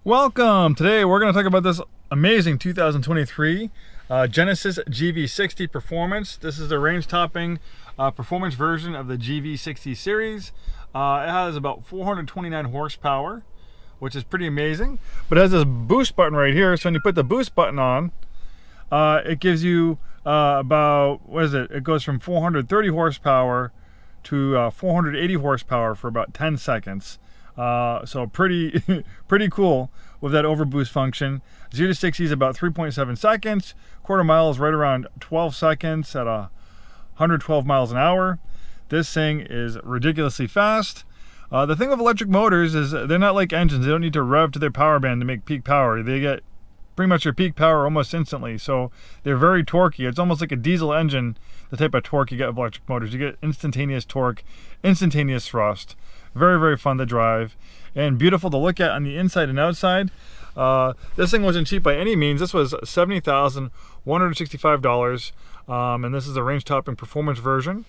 Welcome! Today we're going to talk about this amazing 2023 Genesis GV60 Performance. This is the range-topping performance version of the GV60 series. It has about 429 horsepower, which is pretty amazing. But it has this boost button right here, so when you put the boost button on, it gives you about, what is it? It goes from 430 horsepower to 480 horsepower for about 10 seconds. So pretty cool with that overboost function. 0 to 60 is about 3.7 seconds. Quarter mile is right around 12 seconds at 112 miles an hour. This thing is ridiculously fast. The thing with electric motors is they're not like engines. They don't need to rev to their power band to make peak power. They get pretty much their peak power almost instantly. So they're very torquey. It's almost like a diesel engine, the type of torque you get with electric motors. You get instantaneous torque, instantaneous thrust. Very fun to drive and beautiful to look at on the inside and outside. This thing wasn't cheap by any means. This was $70,165, and this is a range-topping performance version.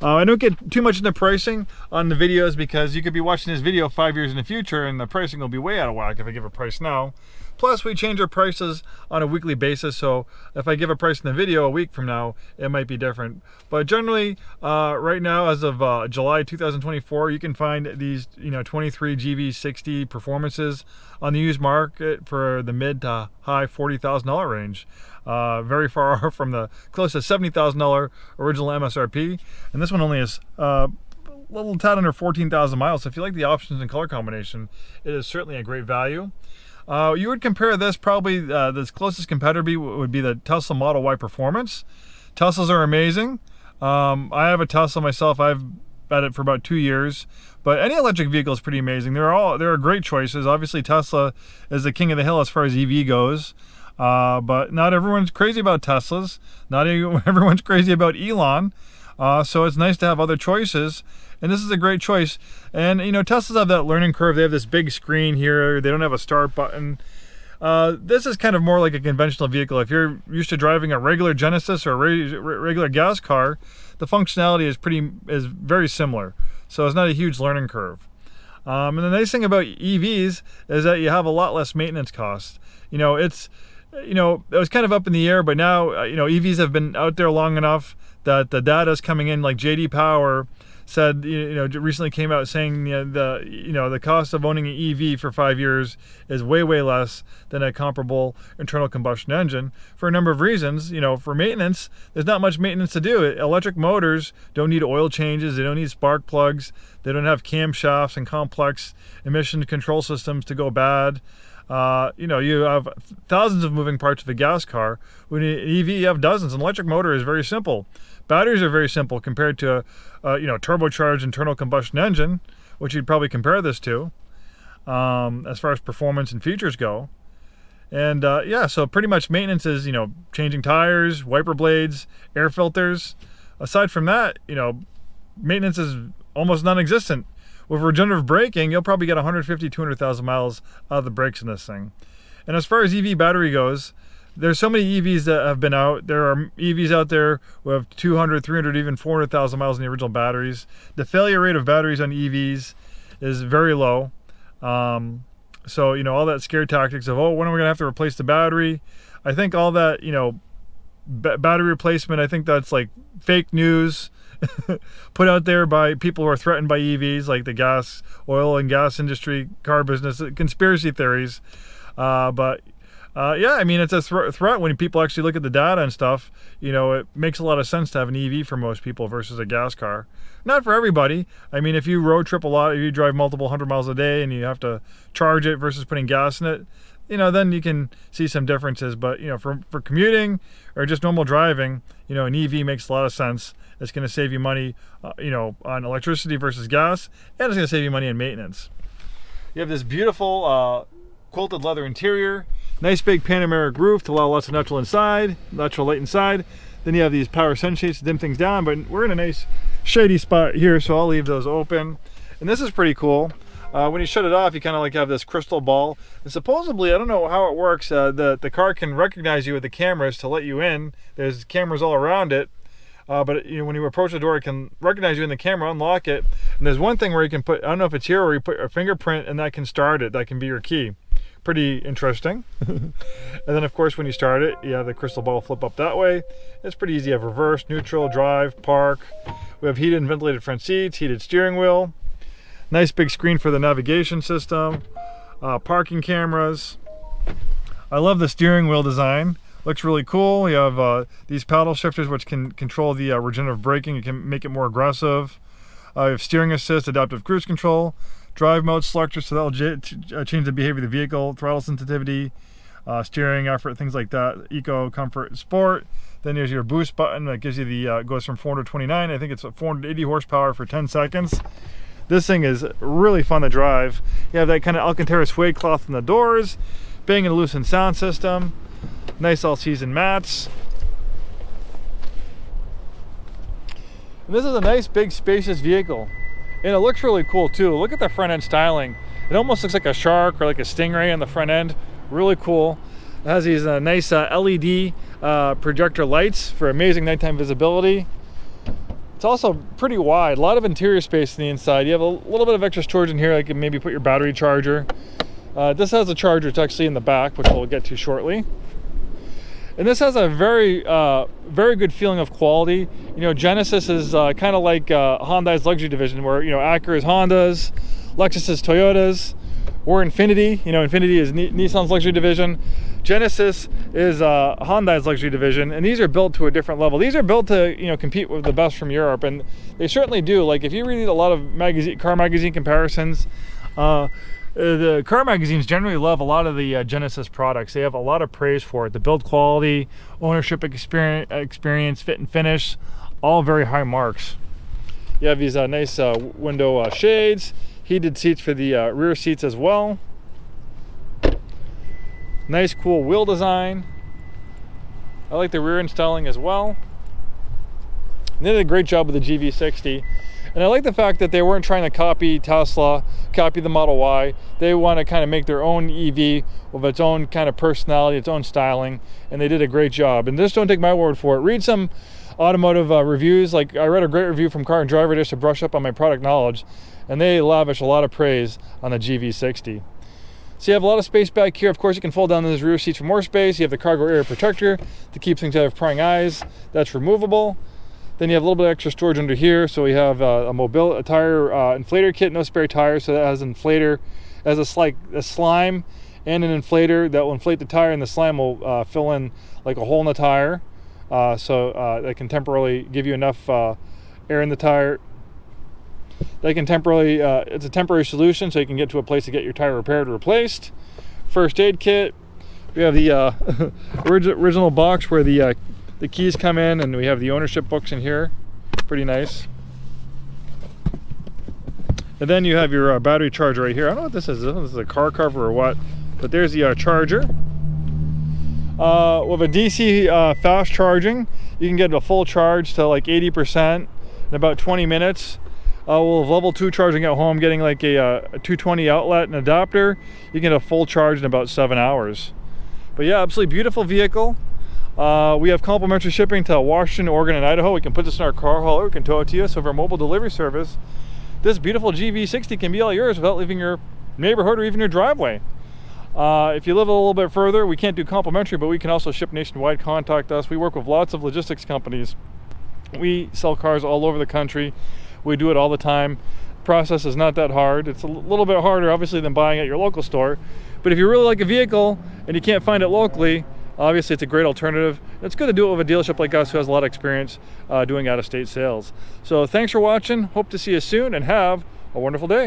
I don't get too much into pricing on the videos because you could be watching this video 5 years in the future and the pricing will be way out of whack if I give a price now. Plus, we change our prices on a weekly basis, so if I give a price in the video a week from now, it might be different. But generally, right now, as of July 2024, you can find these 23 GV60 performances on the used market for the mid to high $40,000 range. Very far from the close to $70,000 original MSRP, and this one only is a little tad under 14,000 miles. So if you like the options and color combination, it is certainly a great value. You would compare this, probably the closest competitor would be the Tesla Model Y Performance. Teslas are amazing. I have a Tesla myself. I've had it for about 2 years. But any electric vehicle is pretty amazing. There are great choices. Obviously, Tesla is the king of the hill as far as EV goes. But not everyone's crazy about Teslas. Not everyone's crazy about Elon. So it's nice to have other choices. And this is a great choice. And Teslas have that learning curve. They have this big screen here. They don't have a start button. This is kind of more like a conventional vehicle. If you're used to driving a regular Genesis or a regular gas car, the functionality is very similar. So it's not a huge learning curve. And the nice thing about EVs is that you have a lot less maintenance costs. It was kind of up in the air, but now EVs have been out there long enough that the data is coming in. Like JD Power said, recently came out saying the cost of owning an EV for 5 years is way less than a comparable internal combustion engine for a number of reasons. For maintenance, there's not much maintenance to do. Electric motors don't need oil changes. They don't need spark plugs. They don't have camshafts and complex emission control systems to go bad. You have thousands of moving parts of a gas car. With an EV, you have dozens. An electric motor is very simple. Batteries are very simple compared to turbocharged internal combustion engine, which you'd probably compare this to, as far as performance and features go. And so pretty much maintenance is changing tires, wiper blades, air filters. Aside from that, maintenance is almost non-existent. With regenerative braking, you'll probably get 150, 200,000 miles out of the brakes in this thing. And as far as EV battery goes, there's so many EVs that have been out. There are EVs out there who have 200, 300, even 400,000 miles in the original batteries. The failure rate of batteries on EVs is very low. So, all that scare tactics of, when am I going to have to replace the battery? I think all that, battery replacement, I think that's like fake news. Put out there by people who are threatened by EVs, like the oil and gas industry, car business, conspiracy theories. It's a threat when people actually look at the data and stuff. It makes a lot of sense to have an EV for most people versus a gas car. Not for everybody. If you road trip a lot, if you drive multiple 100 miles a day and you have to charge it versus putting gas in it, then you can see some differences. But, for commuting or just normal driving, an EV makes a lot of sense. It's going to save you money, on electricity versus gas, and it's going to save you money in maintenance. You have this beautiful quilted leather interior, nice big panoramic roof to allow lots of natural light inside. Then you have these power sunshades to dim things down, but we're in a nice shady spot here, so I'll leave those open. And this is pretty cool. When you shut it off, you kind of have this crystal ball. And supposedly, I don't know how it works, the car can recognize you with the cameras to let you in. There's cameras all around it. But when you approach the door, it can recognize you in the camera, unlock it. And there's one thing where you can put, I don't know if it's here, where you put your fingerprint and that can start it. That can be your key. pretty interesting. And then of course when you start it, you have the crystal ball flip up that way. It's pretty easy. You have reverse, neutral, drive, park. We have heated and ventilated front seats, heated steering wheel. Nice big screen for the navigation system. Parking cameras. I love the steering wheel design. Looks really cool. You have these paddle shifters which can control the regenerative braking. You can make it more aggressive. You have steering assist, adaptive cruise control, drive mode selector, so that'll change the behavior of the vehicle, throttle sensitivity, steering effort, things like that, eco, comfort, sport. Then there's your boost button that gives you the, goes from 429, I think it's 480 horsepower for 10 seconds. This thing is really fun to drive. You have that kind of Alcantara suede cloth in the doors, Bang & Olufsen sound system, nice all-season mats. And this is a nice big spacious vehicle. And it looks really cool too. Look at the front end styling. It almost looks like a shark or like a stingray on the front end. Really cool. It has these nice LED projector lights for amazing nighttime visibility. It's also pretty wide, a lot of interior space on the inside. You have a little bit of extra storage in here, like maybe put your battery charger. This has a charger, it's actually in the back, which we'll get to shortly. And this has a very good feeling of quality. You know, Genesis is kind of like Hyundai's luxury division, where, you know, Acura is Honda's, Lexus is Toyota's. We're Infiniti. You know, Infiniti is Nissan's luxury division. Genesis is Hyundai's luxury division, and these are built to a different level. These are built to, you know, compete with the best from Europe, and they certainly do. Like, if you read a lot of car magazine comparisons, the car magazines generally love a lot of the Genesis products. They have a lot of praise for it. The build quality, ownership experience, fit and finish, all very high marks. You have these nice window shades, heated seats for the rear seats as well. Nice cool wheel design. I like the rear end styling as well. And they did a great job with the GV60. And I like the fact that they weren't trying to copy Tesla, copy the Model Y. They want to kind of make their own EV with its own kind of personality, its own styling, and they did a great job. And just don't take my word for it. Read some automotive reviews. Like, I read a great review from Car and Driver just to brush up on my product knowledge, and they lavish a lot of praise on the GV60. So you have a lot of space back here. Of course, you can fold down those rear seats for more space. You have the cargo area protector to keep things out of prying eyes. That's removable. Then you have a little bit of extra storage under here. So we have a tire inflator kit, no spare tires. So that has an inflator, has a slime and an inflator that will inflate the tire, and the slime will fill in like a hole in the tire. So that can temporarily give you enough air in the tire. They can temporarily, it's a temporary solution, so you can get to a place to get your tire repaired or replaced. First aid kit. We have the original box where the keys come in, and we have the ownership books in here. Pretty nice. And then you have your battery charger right here. I don't know what this is. I don't know if this is a car cover or what, but there's the charger. With a DC fast charging, you can get a full charge to like 80% in about 20 minutes. We'll have level 2 charging at home, getting like a 220 outlet and adapter. You can get a full charge in about 7 hours. But yeah, absolutely beautiful vehicle. We have complimentary shipping to Washington, Oregon, and Idaho. We can put this in our car hauler, we can tow it to you. So for our mobile delivery service, this beautiful GV60 can be all yours without leaving your neighborhood or even your driveway. If you live a little bit further, we can't do complimentary, but we can also ship nationwide. Contact us. We work with lots of logistics companies. We sell cars all over the country. We do it all the time. The process is not that hard. It's a little bit harder, obviously, than buying at your local store. But if you really like a vehicle and you can't find it locally, obviously it's a great alternative. It's good to do it with a dealership like us who has a lot of experience doing out-of-state sales. So thanks for watching. Hope to see you soon, and have a wonderful day.